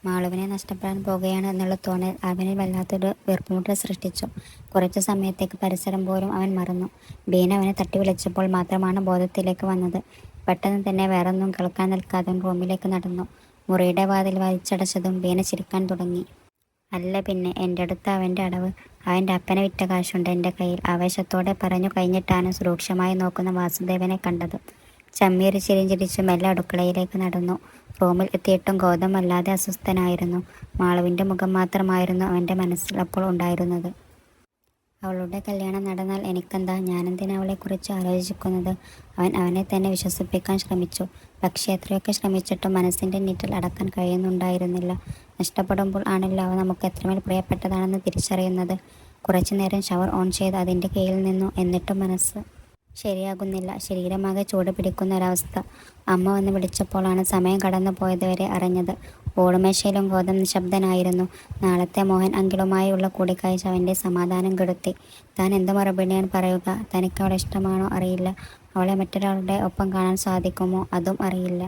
മാളുവിനെ നഷ്ടപ്പെടാൻ പോകുകയാണ് എന്നുള്ള തോന്നൽ അവനിൽ വല്ലാത്തൊരു വീർപ്പുമുട്ടൽ സൃഷ്ടിച്ചു. കുറച്ചു സമയത്തേക്ക് പരിസരം പോലും അവൻ മറന്നു. ബീന അവനെ തട്ടി വിളിച്ചപ്പോൾ മാത്രമാണ് ബോധത്തിലേക്ക് വന്നത്. പെട്ടെന്ന് തന്നെ വേറൊന്നും കേൾക്കാൻ നിൽക്കാതെ റൂമിലേക്ക് നടന്നു. മുറിയുടെ വാതിൽ വലിച്ചടച്ചതും ബീന ചിരിക്കാൻ തുടങ്ങി. അല്ല പിന്നെ, എൻ്റെ അടുത്ത് അവൻ്റെ അടവ്. അവൻ്റെ അപ്പനെ വിറ്റ കാശുണ്ട് എൻ്റെ കയ്യിൽ, ആവേശത്തോടെ പറഞ്ഞു കഴിഞ്ഞിട്ടാണ് സൂക്ഷ്മമായി നോക്കുന്ന വാസുദേവനെ കണ്ടത്. ചമ്മീറി ചിരിഞ്ചിരിച്ചു മെല്ലെ അടുക്കളയിലേക്ക് നടന്നു. റൂമിൽ എത്തിയിട്ടും ഗൗതം വല്ലാതെ അസ്വസ്ഥനായിരുന്നു. മാളുവിൻ്റെ മുഖം മാത്രമായിരുന്നു അവൻ്റെ മനസ്സിൽ അപ്പോൾ ഉണ്ടായിരുന്നത്. അവളുടെ കല്യാണം നടന്നാൽ എനിക്കെന്താ, ഞാനെന്തിനാ അവളെക്കുറിച്ച് ആലോചിക്കുന്നത്? അവൻ അവനെ തന്നെ വിശ്വസിപ്പിക്കാൻ ശ്രമിച്ചു. പക്ഷേ എത്രയൊക്കെ ശ്രമിച്ചിട്ടും മനസ്സിൻ്റെ നീറ്റൽ അടക്കാൻ കഴിയുന്നുണ്ടായിരുന്നില്ല. നഷ്ടപ്പെടുമ്പോൾ ആണല്ലോ അവ നമുക്ക് എത്രമേൽ പ്രിയപ്പെട്ടതാണെന്ന് തിരിച്ചറിയുന്നത്. കുറച്ചു നേരം ഷവർ ഓൺ ചെയ്ത് അതിൻ്റെ കീഴിൽ നിന്നു. എന്നിട്ടും മനസ്സ് ശരിയാകുന്നില്ല. ശരീരമാകെ ചൂട് പിടിക്കുന്ന ഒരവസ്ഥ. അമ്മ വന്ന് വിളിച്ചപ്പോഴാണ് സമയം കടന്നു പോയതുവരെ അറിഞ്ഞത്. ഓടുമേശയിലും ഗൗതം നിശബ്ദനായിരുന്നു. നാളത്തെ മോഹൻ അങ്കിളുമായുള്ള കൂടിക്കാഴ്ച അവൻ്റെ സമാധാനം കെടുത്തി. താൻ എന്ത് മറുപടിയാണ് പറയുക? തനിക്ക് അവളെ ഇഷ്ടമാണോ അറിയില്ല. അവളെ മറ്റൊരാളുടെ ഒപ്പം കാണാൻ സാധിക്കുമോ അതും അറിയില്ല.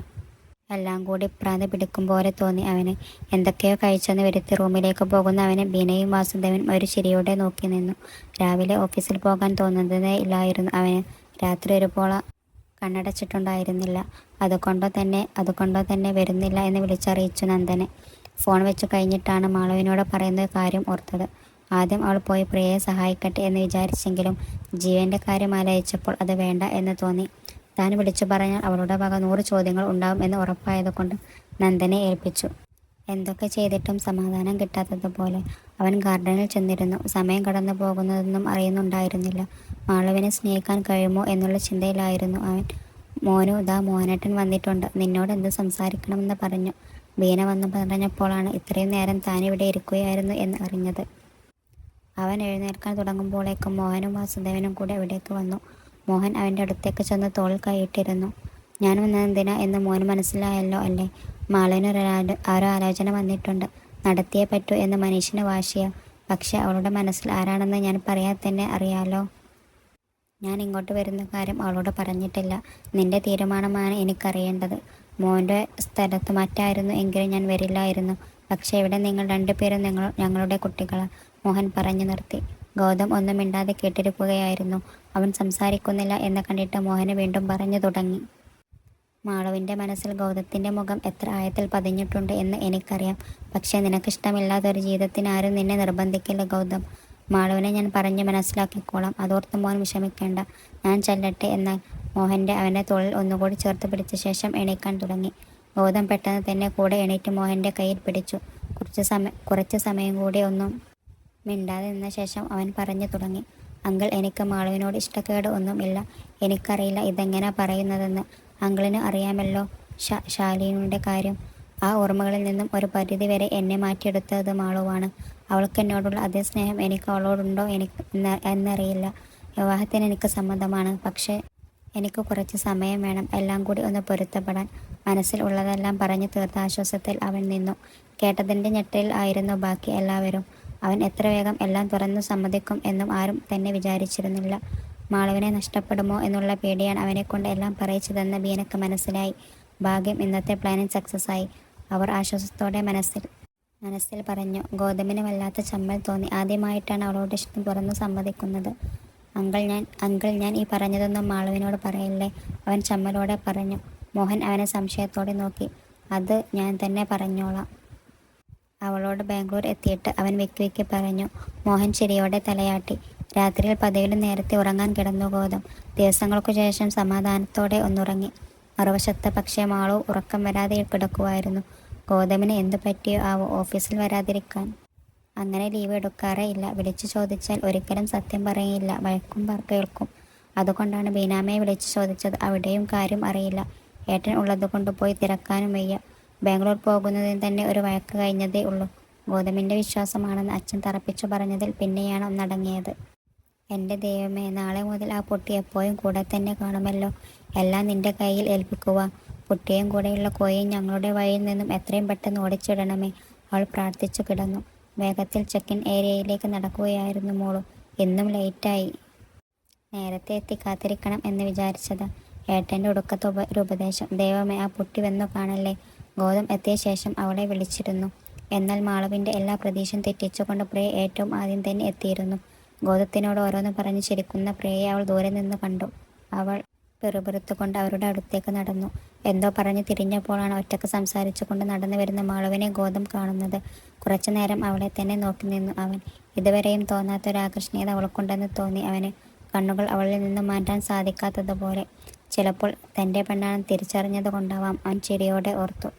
എല്ലാം കൂടി ഭ്രാന്ത് പിടിക്കും പോലെ തോന്നി അവന്. എന്തൊക്കെയോ കഴിച്ചെന്ന് വരുത്തി റൂമിലേക്ക് പോകുന്ന അവനെ ബീനയും വാസുദേവനും ഒരു ചിരിയോടെ നോക്കി നിന്നു. രാവിലെ ഓഫീസിൽ പോകാൻ തോന്നുന്നതേ ഇല്ലായിരുന്നു അവന്. രാത്രി ഒരുപോള കണ്ണടച്ചിട്ടുണ്ടായിരുന്നില്ല. അതുകൊണ്ടോ തന്നെ വരുന്നില്ല എന്ന് വിളിച്ചറിയിച്ചു നന്ദനെ. ഫോൺ വെച്ച് കഴിഞ്ഞിട്ടാണ് മാളുവിനോട് പറയുന്ന കാര്യം ഓർത്തത്. ആദ്യം അവൾ പോയി പ്രിയയെ സഹായിക്കട്ടെ എന്ന് വിചാരിച്ചെങ്കിലും ജീവൻ്റെ കാര്യം ആലോചിച്ചപ്പോൾ അത് വേണ്ട എന്ന് തോന്നി. താൻ വിളിച്ചു പറഞ്ഞാൽ അവളുടെ വക 100 ചോദ്യങ്ങൾ ഉണ്ടാവും എന്ന് ഉറപ്പായതുകൊണ്ട് നന്ദനെ ഏൽപ്പിച്ചു. എന്തൊക്കെ ചെയ്തിട്ടും സമാധാനം കിട്ടാത്തതുപോലെ അവൻ ഗാർഡനിൽ ചെന്നിരുന്നു. സമയം കടന്നു പോകുന്നതൊന്നും അറിയുന്നുണ്ടായിരുന്നില്ല. മാളുവിനെ സ്നേഹിക്കാൻ കഴിയുമോ എന്നുള്ള ചിന്തയിലായിരുന്നു അവൻ. മോനു, ദാ മോഹനേട്ടൻ വന്നിട്ടുണ്ട്, നിന്നോട് എന്ത് സംസാരിക്കണമെന്ന് പറഞ്ഞു. ബീന വന്നു പറഞ്ഞപ്പോഴാണ് ഇത്രയും നേരം താനിവിടെ ഇരിക്കുകയായിരുന്നു എന്ന് അറിഞ്ഞത്. അവൻ എഴുന്നേൽക്കാൻ തുടങ്ങുമ്പോഴേക്കും മോഹനും വാസുദേവനും കൂടെ അവിടേക്ക് വന്നു. മോഹൻ അവൻ്റെ അടുത്തേക്ക് ചെന്ന് തോളിൽ കൈയിട്ടിരുന്നു. ഞാൻ വന്നതെന്തിനാ എന്ന് മോന് മനസ്സിലായല്ലോ അല്ലേ? മാളുവിന് ഒരു ആലോചന വന്നിട്ടുണ്ട്, നടത്തിയേ പറ്റൂ എന്ന് മനീഷിന് വാശിയാ. പക്ഷെ അവളുടെ മനസ്സിൽ ആരാണെന്ന് ഞാൻ പറയാൻ തന്നെ അറിയാലോ. ഞാൻ ഇങ്ങോട്ട് വരുന്ന കാര്യം അവളോട് പറഞ്ഞിട്ടില്ല. നിന്റെ തീരുമാനമാണ് എനിക്കറിയേണ്ടത്. മോൻ്റെ സ്ഥലത്ത് മറ്റായിരുന്നു എങ്കിലും ഞാൻ വരില്ലായിരുന്നു. പക്ഷേ ഇവിടെ നിങ്ങൾ 2 പേരും ഞങ്ങളുടെ കുട്ടികളാണ്, മോഹൻ പറഞ്ഞു നിർത്തി. ഗൗതം ഒന്നും മിണ്ടാതെ കേട്ടിരിക്കുകയായിരുന്നു. അവൻ സംസാരിക്കുന്നില്ല എന്ന് കണ്ടിട്ട് മോഹന് വീണ്ടും പറഞ്ഞു തുടങ്ങി. മാളുവിൻ്റെ മനസ്സിൽ ഗൗതത്തിൻ്റെ മുഖം എത്ര ആഴത്തിൽ പതിഞ്ഞിട്ടുണ്ട് എന്ന് എനിക്കറിയാം. പക്ഷേ നിനക്കിഷ്ടമില്ലാത്തൊരു ജീവിതത്തിന് ആരും നിന്നെ നിർബന്ധിക്കില്ല ഗൗതം. മാളുവിനെ ഞാൻ പറഞ്ഞു മനസ്സിലാക്കിക്കോളാം, അതോർത്ത് മോൻ വിഷമിക്കേണ്ട. ഞാൻ ചെല്ലട്ടെ? എന്നാൽ മോഹൻ്റെ അവൻ്റെ തോളിൽ ഒന്നുകൂടി ചേർത്ത് പിടിച്ച ശേഷം എണീക്കാൻ തുടങ്ങി. ഗൗതം പെട്ടെന്ന് തന്നെ കൂടെ എണീറ്റ് മോഹൻ്റെ കയ്യിൽ പിടിച്ചു. കുറച്ച് സമയം കൂടി ഒന്നും മിണ്ടാതെ നിന്ന ശേഷം അവൻ പറഞ്ഞു തുടങ്ങി. അങ്കിൾ, എനിക്ക് മാളുവിനോട് ഇഷ്ടക്കേട് ഒന്നും ഇല്ല. എനിക്കറിയില്ല ഇതെങ്ങനെ പറയുന്നതെന്ന്. അങ്കിളിന് അറിയാമല്ലോ ശാലിനിയുടെ കാര്യം. ആ ഓർമ്മകളിൽ നിന്നും ഒരു പരിധി വരെ എന്നെ മാറ്റിയെടുത്തത് മാളുവാണ്. അവൾക്ക് എന്നോടുള്ള അതേ സ്നേഹം എനിക്ക് അവളോടുണ്ടോ എന്നറിയില്ല. വിവാഹത്തിന് എനിക്ക് സമ്മതമാണ്. പക്ഷേ എനിക്ക് കുറച്ച് സമയം വേണം, എല്ലാം കൂടി ഒന്ന് പൊരുത്തപ്പെടാൻ. മനസ്സിൽ ഉള്ളതെല്ലാം പറഞ്ഞു തീർത്ത ആശ്വാസത്തിൽ അവൻ നിന്നു. കേട്ടതിൻ്റെ ഞെട്ടലിൽ ആയിരുന്നു ബാക്കി എല്ലാവരും. അവൻ എത്ര വേഗം എല്ലാം തുറന്നു സമ്മതിക്കും എന്നും ആരും തന്നെ വിചാരിച്ചിരുന്നില്ല. മാളുവിനെ നഷ്ടപ്പെടുമോ എന്നുള്ള പേടിയാണ് അവനെക്കൊണ്ട് എല്ലാം പറയിച്ചതെന്ന് ബീനക്ക് മനസ്സിലായി. ഭാഗ്യം, ഇന്നത്തെ പ്ലാനിങ് സക്സസ് ആയി, അവർ ആശ്വാസത്തോടെ മനസ്സിൽ പറഞ്ഞു. ഗൗതമിന് വല്ലാത്ത ചമ്മൽ തോന്നി. ആദ്യമായിട്ടാണ് അവളോട് ഇഷ്ടം തുറന്നു സമ്മതിക്കുന്നത്. അങ്കിൾ ഞാൻ ഈ പറഞ്ഞതൊന്നും മാളുവിനോട് പറയല്ലേ, അവൻ ചമ്മലോടെ പറഞ്ഞു. മോഹൻ അവനെ സംശയത്തോടെ നോക്കി. അത് ഞാൻ തന്നെ പറഞ്ഞോളാം. അവളോട് ബാംഗ്ലൂർ എത്തിയിട്ട് അവൻ വെക്കി പറഞ്ഞു. മോഹൻ ചിരിയോടെ തലയാട്ടി. രാത്രിയിൽ പതിവിലും നേരത്തെ ഉറങ്ങാൻ കിടന്നു ഗൗതം. ദിവസങ്ങൾക്കു ശേഷം സമാധാനത്തോടെ ഒന്നുറങ്ങി. മറുവശത്ത് പക്ഷേ മാളു ഉറക്കം വരാതെ കിടക്കുമായിരുന്നു. ഗൗതമിന് എന്തു പറ്റിയോ ആവോ ഓഫീസിൽ വരാതിരിക്കാൻ. അങ്ങനെ ലീവ് എടുക്കാറേ ഇല്ല. വിളിച്ചു ചോദിച്ചാൽ ഒരിക്കലും സത്യം പറയില്ല, വഴക്കും കേൾക്കും. അതുകൊണ്ടാണ് ബീനാമ്മയെ വിളിച്ചു ചോദിച്ചത്. അവിടെയും കാര്യം അറിയില്ല. ഏട്ടൻ ഉള്ളതുകൊണ്ട് പോയി തിരക്കാനും വയ്യ. ബാംഗ്ലൂർ പോകുന്നതിന് തന്നെ ഒരു വഴക്ക് കഴിഞ്ഞതേ ഉള്ളൂ. ഗൗതമിൻ്റെ വിശ്വാസമാണെന്ന് അച്ഛൻ തറപ്പിച്ചു പറഞ്ഞതിൽ പിന്നെയാണ് ഒന്നടങ്ങിയത്. എൻ്റെ ദൈവമേ, നാളെ മുതൽ ആ പൊട്ടി എപ്പോഴും കൂടെ തന്നെ കാണുമല്ലോ. എല്ലാം നിന്റെ കയ്യിൽ ഏൽപ്പിക്കുക. കുട്ടിയും കൂടെയുള്ള കോയയും ഞങ്ങളുടെ വഴിയിൽ നിന്നും എത്രയും പെട്ടെന്ന് ഓടിച്ചിടണമേ, അവൾ പ്രാർത്ഥിച്ചു കിടന്നു. വേഗത്തിൽ ചെക്കിൻ ഏരിയയിലേക്ക് നടക്കുകയായിരുന്നു മോളു. ഇന്നും ലേറ്റായി. നേരത്തെ എത്തി കാത്തിരിക്കണം എന്ന് വിചാരിച്ചതാ. ഏട്ടൻ്റെ ഒടുക്കത്തെ ഒരു ഉപദേശം. ദൈവമേ, ആ പൊട്ടി വന്നു കാണല്ലേ. ഗൗതം എത്തിയ ശേഷം അവളെ വിളിച്ചിരുന്നു. എന്നാൽ മാളവിൻ്റെ എല്ലാ പ്രതീക്ഷയും തെറ്റിച്ചുകൊണ്ട് പ്രിയ ഏറ്റവും ആദ്യം തന്നെ എത്തിയിരുന്നു. ഗൗതത്തിനോട് ഓരോന്ന് പറഞ്ഞ് ചിരിക്കുന്ന പ്രിയയെ അവൾ ദൂരെ നിന്ന് കണ്ടു. അവൾ പിറുപിറുത്തുകൊണ്ട് അവരുടെ അടുത്തേക്ക് നടന്നു. എന്തോ പറഞ്ഞ് തിരിഞ്ഞപ്പോഴാണ് ഒറ്റക്ക് സംസാരിച്ചു കൊണ്ട് നടന്നു വരുന്ന മാളവിനെ ഗൗതം കാണുന്നത്. കുറച്ചു നേരം അവളെ തന്നെ നോക്കി നിന്നു അവൻ. ഇതുവരെയും തോന്നാത്തൊരാകർഷണീയത അവൾക്കുണ്ടെന്ന് തോന്നി അവന്. കണ്ണുകൾ അവളിൽ നിന്ന് മാറ്റാൻ സാധിക്കാത്തതുപോലെ. ചിലപ്പോൾ തൻ്റെ പെണ്ണാണെന്ന് തിരിച്ചറിഞ്ഞത് കൊണ്ടാവാം, അവൻ ചിരിയോടെ ഓർത്തു.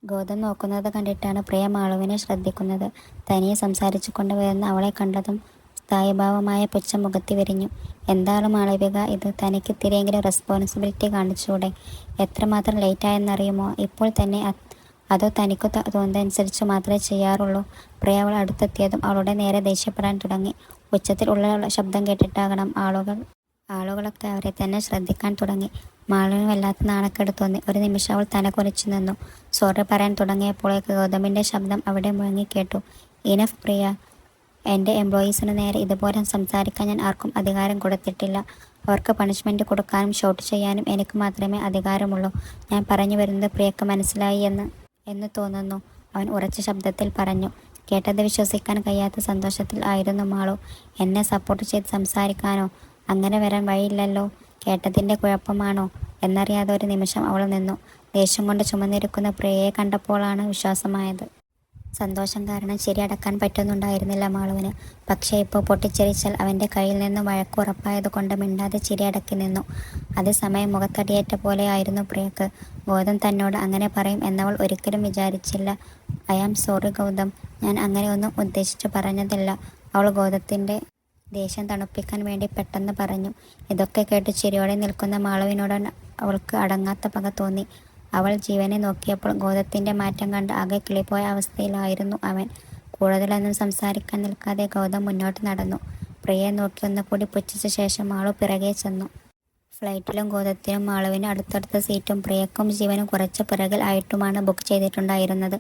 ഗൗതം നോക്കുന്നത് കണ്ടിട്ടാണ് പ്രിയ മാളുവിനെ ശ്രദ്ധിക്കുന്നത്. തനിയെ സംസാരിച്ചു കൊണ്ട് വരുന്ന അവളെ കണ്ടതും സ്ഥായിഭാവമായ പുച്ഛം മുഖത്ത് വിരിഞ്ഞു. എന്താണ് മാളവിക ഇത്? തനിക്ക് ഇത്തിരിയെങ്കിലും റെസ്പോൺസിബിലിറ്റി കാണിച്ചൂടെ? എത്രമാത്രം ലേറ്റായെന്നറിയുമോ? ഇപ്പോൾ തന്നെ? അതോ തനിക്ക് തോന്നുന്നതനുസരിച്ച് മാത്രമേ ചെയ്യാറുള്ളൂ? പ്രിയ അവൾ അടുത്തെത്തിയതും അവളുടെ നേരെ ദേഷ്യപ്പെടാൻ തുടങ്ങി. ഉച്ചത്തിൽ ഉള്ള ശബ്ദം കേട്ടിട്ടാകണം ആളുകളൊക്കെ അവരെ തന്നെ ശ്രദ്ധിക്കാൻ തുടങ്ങി. മാളുവിന് വല്ലാത്ത നാണക്കേട് തോന്നി. ഒരു നിമിഷം അവൾ തല കുനിച്ചു നിന്നു. സോറി പറയാൻ തുടങ്ങിയപ്പോഴേക്ക് ഗൗതമിൻ്റെ ശബ്ദം അവിടെ മുഴങ്ങിക്കേട്ടു. ഇനഫ് പ്രിയ, എൻ്റെ എംപ്ലോയീസിന് നേരെ ഇതുപോലെ സംസാരിക്കാൻ ഞാൻ ആർക്കും അധികാരം കൊടുത്തിട്ടില്ല. അവർക്ക് പണിഷ്മെൻറ്റ് കൊടുക്കാനും ഷൗട്ട് ചെയ്യാനും എനിക്ക് മാത്രമേ അധികാരമുള്ളൂ. ഞാൻ പറഞ്ഞു വരുന്നത് പ്രിയക്ക് മനസ്സിലായി എന്ന് തോന്നുന്നു, അവൻ ഉറച്ച ശബ്ദത്തിൽ പറഞ്ഞു. കേട്ടത് വിശ്വസിക്കാൻ കഴിയാത്ത സന്തോഷത്തിൽ ആയിരുന്നു മാളു. എന്നെ സപ്പോർട്ട് ചെയ്ത് സംസാരിക്കാനോ? അങ്ങനെ വരാൻ വഴിയില്ലല്ലോ. കേട്ടതിൻ്റെ കുഴപ്പമാണോ എന്നറിയാതെ ഒരു നിമിഷം അവൾ നിന്നു. ദേഷ്യം കൊണ്ട് ചുമന്നിരിക്കുന്ന പ്രിയയെ കണ്ടപ്പോഴാണ് വിശ്വാസമായത്. സന്തോഷം കാരണം ചിരി അടക്കാൻ പറ്റുന്നുണ്ടായിരുന്നില്ല മാളുവിന്. പക്ഷേ ഇപ്പോൾ പൊട്ടിച്ചിരിച്ചാൽ അവൻ്റെ കയ്യിൽ നിന്നും വഴക്ക് ഉറപ്പായതുകൊണ്ട് മിണ്ടാതെ ചിരി അടക്കി നിന്നു. അതേസമയം മുഖത്തടിയേറ്റ പോലെയായിരുന്നു പ്രിയക്ക്. ഗൗതം തന്നോട് അങ്ങനെ പറയും എന്നവൾ ഒരിക്കലും വിചാരിച്ചില്ല. ഐ ആം സോറി ഗൗതം, ഞാൻ അങ്ങനെ ഒന്നും ഉദ്ദേശിച്ചു പറഞ്ഞതല്ല, അവൾ ഗൗതത്തിൻ്റെ ദേഷ്യം തണുപ്പിക്കാൻ വേണ്ടി പെട്ടെന്ന് പറഞ്ഞു. ഇതൊക്കെ കേട്ട് ചിരിയോടെ നിൽക്കുന്ന മാളുവിനോട് അവൾക്ക് അടങ്ങാത്ത പക തോന്നി. അവൾ ജീവനെ നോക്കിയപ്പോൾ ഗൗതത്തിൻ്റെ മാറ്റം കണ്ട് ആകെ കിളിപ്പോയ അവസ്ഥയിലായിരുന്നു അവൻ. കൂടുതലൊന്നും സംസാരിക്കാൻ നിൽക്കാതെ ഗൗതം മുന്നോട്ട് നടന്നു. പ്രിയയെ നോക്കി ഒന്നുകൂടി പുച്ഛിച്ച ശേഷം മാളു പിറകെ ചെന്നു. ഫ്ലൈറ്റിലും ഗൗതത്തിനും മാളുവിനും അടുത്തടുത്ത സീറ്റും പ്രിയക്കും ജീവനും കുറച്ച് പിറകിൽ ആയിട്ടുമാണ് ബുക്ക് ചെയ്തിട്ടുണ്ടായിരുന്നത്.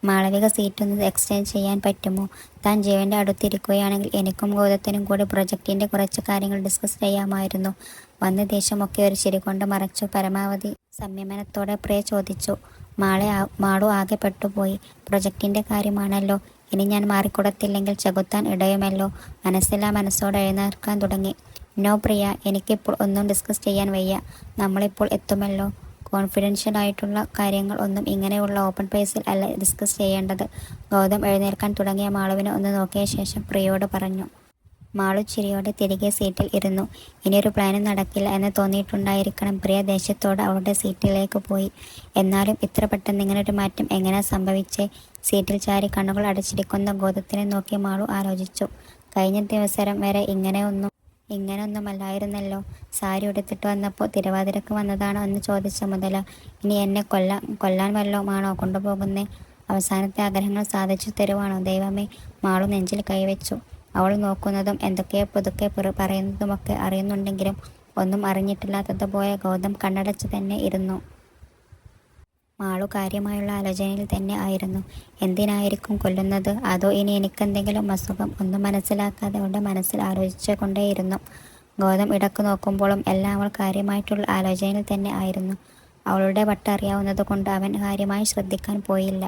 മാളവിക സീറ്റൊന്ന് എക്സ്ചേഞ്ച് ചെയ്യാൻ പറ്റുമോ? താൻ ജീവൻ്റെ അടുത്തിരിക്കുകയാണെങ്കിൽ എനിക്കും ഗൗതത്തിനും കൂടി പ്രൊജക്റ്റിൻ്റെ കുറച്ച് കാര്യങ്ങൾ ഡിസ്കസ് ചെയ്യാമായിരുന്നു. വന്ന ദേഷ്യമൊക്കെ ഒരു ചിരി കൊണ്ട് മറച്ചു പരമാവധി സംയമനത്തോടെ പ്രിയ ചോദിച്ചു. മാളു ആകെ പെട്ടുപോയി. പ്രൊജക്റ്റിൻ്റെ കാര്യമാണല്ലോ, ഇനി ഞാൻ മാറിക്കൊടുത്തില്ലെങ്കിൽ ചെകുത്താൻ ഇടയുമല്ലോ. മനസ്സോടെ എഴുന്നേൽക്കാൻ തുടങ്ങി. നോ പ്രിയ, എനിക്കിപ്പോൾ ഒന്നും ഡിസ്കസ് ചെയ്യാൻ വയ്യ. നമ്മളിപ്പോൾ എത്തുമല്ലോ. കോൺഫിഡൻഷ്യൽ ആയിട്ടുള്ള കാര്യങ്ങൾ ഒന്നും ഇങ്ങനെയുള്ള ഓപ്പൺ പ്ലേസിൽ അല്ല ഡിസ്കസ് ചെയ്യേണ്ടത്. ഗൗതം എഴുന്നേൽക്കാൻ തുടങ്ങിയ മാളുവിനെ ഒന്ന് നോക്കിയ ശേഷം പ്രിയയോട് പറഞ്ഞു. മാളു ചിരിയോടെ തിരികെ സീറ്റിൽ ഇരുന്നു. ഇനിയൊരു പ്ലാനും നടക്കില്ല എന്ന് തോന്നിയിട്ടുണ്ടായിരിക്കണം. പ്രിയ ദേഷ്യത്തോടെ അവളുടെ സീറ്റിലേക്ക് പോയി. എന്നാലും ഇത്ര പെട്ടെന്ന് ഇങ്ങനൊരു മാറ്റം എങ്ങനെ സംഭവിച്ചേ? സീറ്റിൽ ചാരി കണ്ണുകൾ അടച്ചിരിക്കുന്ന ഗൗതത്തിനെ നോക്കി മാളു ആലോചിച്ചു. കഴിഞ്ഞ ദിവസം വരെ ഇങ്ങനെയൊന്നുമല്ലായിരുന്നല്ലോ. സാരി ഉടുത്തിട്ട് വന്നപ്പോൾ തിരുവാതിരക്ക് വന്നതാണോ എന്ന് ചോദിച്ച മുതല ഇനി എന്നെ കൊല്ലാൻ വല്ലതുമാണോ കൊണ്ടുപോകുന്നേ? അവസാനത്തെ ആഗ്രഹങ്ങൾ സാധിച്ചു തരുവാണോ ദൈവമേ? മാളു നെഞ്ചിൽ കൈവച്ചു. അവൾ നോക്കുന്നതും എന്തൊക്കെയോ പുതുക്കെ പറയുന്നതുമൊക്കെ അറിയുന്നുണ്ടെങ്കിലും ഒന്നും അറിഞ്ഞിട്ടില്ലാത്തതുപോലെ ഗൗതം കണ്ണടച്ച് തന്നെ ഇരുന്നു. മാളു കാര്യമായുള്ള ആലോചനയിൽ തന്നെ ആയിരുന്നു. എന്തിനായിരിക്കും കൊല്ലുന്നത്? അതോ ഇനി എനിക്കെന്തെങ്കിലും അസുഖം? ഒന്നും മനസ്സിലാക്കാതെ അവളുടെ മനസ്സിൽ ആലോചിച്ചു കൊണ്ടേയിരുന്നു. ഗൗതം ഇടക്ക് നോക്കുമ്പോഴും എല്ലാം അവൾ കാര്യമായിട്ടുള്ള ആലോചനയിൽ തന്നെ ആയിരുന്നു. അവളുടെ വട്ടറിയാവുന്നത് കൊണ്ട് അവൻ കാര്യമായി ശ്രദ്ധിക്കാൻ പോയില്ല.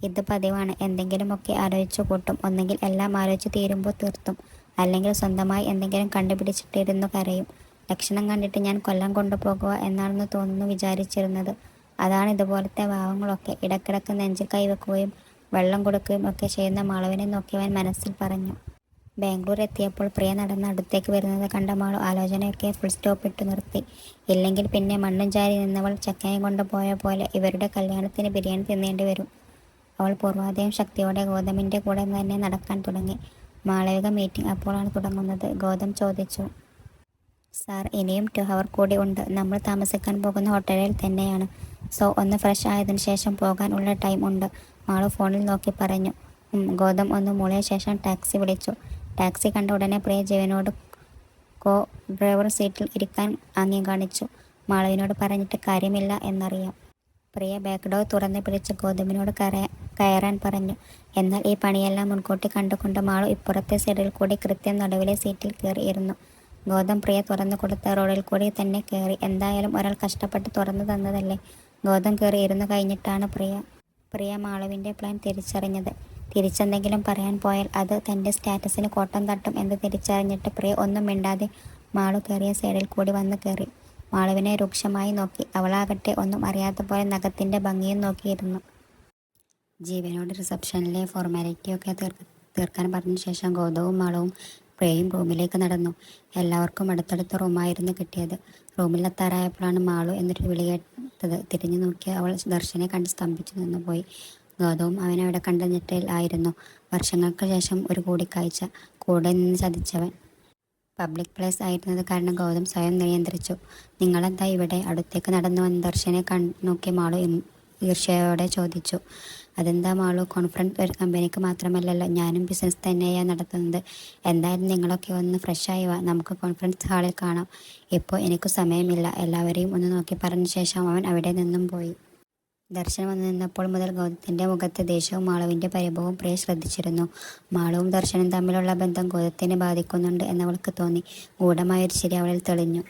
ഇത് പതിവാണ്. എന്തെങ്കിലുമൊക്കെ ആലോചിച്ചു കൂട്ടും. ഒന്നെങ്കിൽ എല്ലാം ആലോചിച്ച് തീരുമ്പോൾ തീർത്തും, അല്ലെങ്കിൽ സ്വന്തമായി എന്തെങ്കിലും കണ്ടുപിടിച്ചിട്ടിരുന്നു കരയും. ലക്ഷണം കണ്ടിട്ട് ഞാൻ കൊല്ലം കൊണ്ടുപോകുക എന്നാണെന്ന് തോന്നുന്നു വിചാരിച്ചിരുന്നത്. അതാണ് ഇതുപോലത്തെ ഭാവങ്ങളൊക്കെ. ഇടക്കിടക്ക് നെഞ്ചിൽ കൈവെക്കുകയും വെള്ളം കൊടുക്കുകയും ഒക്കെ ചെയ്യുന്ന മാളുവിനെ നോക്കിയവൻ മനസ്സിൽ പറഞ്ഞു. ബാംഗ്ലൂർ എത്തിയപ്പോൾ പ്രിയ നടന്ന് അടുത്തേക്ക് വരുന്നത് കണ്ട മാളു ആലോചനയൊക്കെ ഫുൾ സ്റ്റോപ്പ് ഇട്ട് നിർത്തി. ഇല്ലെങ്കിൽ പിന്നെ മണ്ണും ചാരി നിന്നവൾ ചക്കനെ കൊണ്ടുപോയ പോലെ ഇവരുടെ കല്യാണത്തിന് ബിരിയാണി തിന്നേണ്ടി വരും. അവൾ പൂർവാധികം ശക്തിയോടെ ഗൗതമിൻ്റെ കൂടെ തന്നെ നടക്കാൻ തുടങ്ങി. മാളവിക മീറ്റിംഗ് അപ്പോഴാണ് തുടങ്ങുന്നത്. ഗൗതം ചോദിച്ചു. സാർ, ഇനിയും 2 hour കൂടി ഉണ്ട്. നമ്മൾ താമസിക്കാൻ പോകുന്ന ഹോട്ടലിൽ തന്നെയാണ്. സോ ഒന്ന് ഫ്രഷ് ആയതിനു ശേഷം പോകാൻ ഉള്ള ടൈം ഉണ്ട്, മാളു ഫോണിൽ നോക്കി പറഞ്ഞു. ഗൗതം ഒന്ന് മൂളിയ ശേഷം ടാക്സി വിളിച്ചു. ടാക്സി കണ്ട ഉടനെ പ്രിയ ജീവനോട് ഡ്രൈവർ സീറ്റിൽ ഇരിക്കാൻ ആംഗ്യം കാണിച്ചു. മാളുവിനോട് പറഞ്ഞിട്ട് കാര്യമില്ല എന്നറിയാം. പ്രിയ ബാക്ക് ഡോർ തുറന്ന് പിടിച്ച് ഗൗതമിനോട് കയറാൻ പറഞ്ഞു. എന്നാൽ ഈ പണിയെല്ലാം മുൻകൂട്ടി കണ്ടുകൊണ്ട് മാളു ഇപ്പുറത്തെ സൈഡിൽ കൂടി കൃത്യം നടുവിലെ സീറ്റിൽ കയറിയിരുന്നു. ഗൗതം പ്രിയ തുറന്നു കൊടുത്ത റോഡിൽ കൂടി തന്നെ കയറി. എന്തായാലും ഒരാൾ കഷ്ടപ്പെട്ട് തുറന്നു തന്നതല്ലേ. ഗൗതം കയറി ഇരുന്നു കഴിഞ്ഞിട്ടാണ് പ്രിയ പ്രിയ മാളുവിൻ്റെ പ്ലാൻ തിരിച്ചറിഞ്ഞത്. തിരിച്ചെന്തെങ്കിലും പറയാൻ പോയാൽ അത് തൻ്റെ സ്റ്റാറ്റസിന് കോട്ടം തട്ടും എന്ന് തിരിച്ചറിഞ്ഞിട്ട് പ്രിയ ഒന്നും മിണ്ടാതെ മാളു കയറിയ സൈഡിൽ കൂടി വന്ന് കയറി. മാളുവിനെ രൂക്ഷമായി നോക്കി. അവളാകട്ടെ ഒന്നും അറിയാത്ത പോലെ നഖത്തിൻ്റെ ഭംഗിയും നോക്കിയിരുന്നു. ജീവനോട് റിസപ്ഷനിലെ ഫോർമാലിറ്റിയൊക്കെ തീർക്കാൻ പറഞ്ഞ ശേഷം ഗൗതവും മാളവും പ്രിയയും റൂമിലേക്ക് നടന്നു. എല്ലാവർക്കും അടുത്തടുത്ത റൂമായിരുന്നു കിട്ടിയത്. റൂമിലെത്താറായപ്പോഴാണ് മാളു എന്നൊരു വിളി കേട്ടത്. തിരിഞ്ഞു നോക്കി അവൾ ദർശനെ കണ്ട് സ്തംഭിച്ചു നിന്നു പോയി. ഗൗതവും അവനവിടെ കണ്ട ഞെട്ടൽ ആയിരുന്നു. വർഷങ്ങൾക്ക് ശേഷം ഒരു കൂടിക്കാഴ്ച, കൂടെ നിന്ന് ചതിച്ചവൻ. പബ്ലിക് പ്ലേസ് ആയിരുന്നത് കാരണം ഗൗതം സ്വയം നിയന്ത്രിച്ചു. നിങ്ങളെന്താ ഇവിടെ? അടുത്തേക്ക് നടന്നു വന്ന് ദർശനെ നോക്കി മാളു ഈർഷ്യയോടെ ചോദിച്ചു. അതെന്താ മാളു, കോൺഫറൻസ് ഒരു കമ്പനിക്ക് മാത്രമല്ലല്ലോ, ഞാനും ബിസിനസ് തന്നെയാണ് നടത്തുന്നത്. എന്തായാലും നിങ്ങളൊക്കെ ഒന്ന് ഫ്രഷായി വാ, നമുക്ക് കോൺഫറൻസ് ഹാളിൽ കാണാം. ഇപ്പോൾ എനിക്ക് സമയമില്ല. എല്ലാവരെയും ഒന്ന് നോക്കി പറഞ്ഞ ശേഷം അവൻ അവിടെ നിന്നും പോയി. ദർശൻ വന്നു നിന്നപ്പോൾ മുതൽ ഗൗതത്തിൻ്റെ മുഖത്ത് ദേഷ്യവും മാളുവിൻ്റെ പരിഭവവും പ്രിയ ശ്രദ്ധിച്ചിരുന്നു. മാളുവും ദർശനും തമ്മിലുള്ള ബന്ധം ഗൗതത്തിനെ ബാധിക്കുന്നുണ്ട് എന്നവൾക്ക് തോന്നി. ഗൂഢമായൊരു ചിരി അവളിൽ തെളിഞ്ഞു.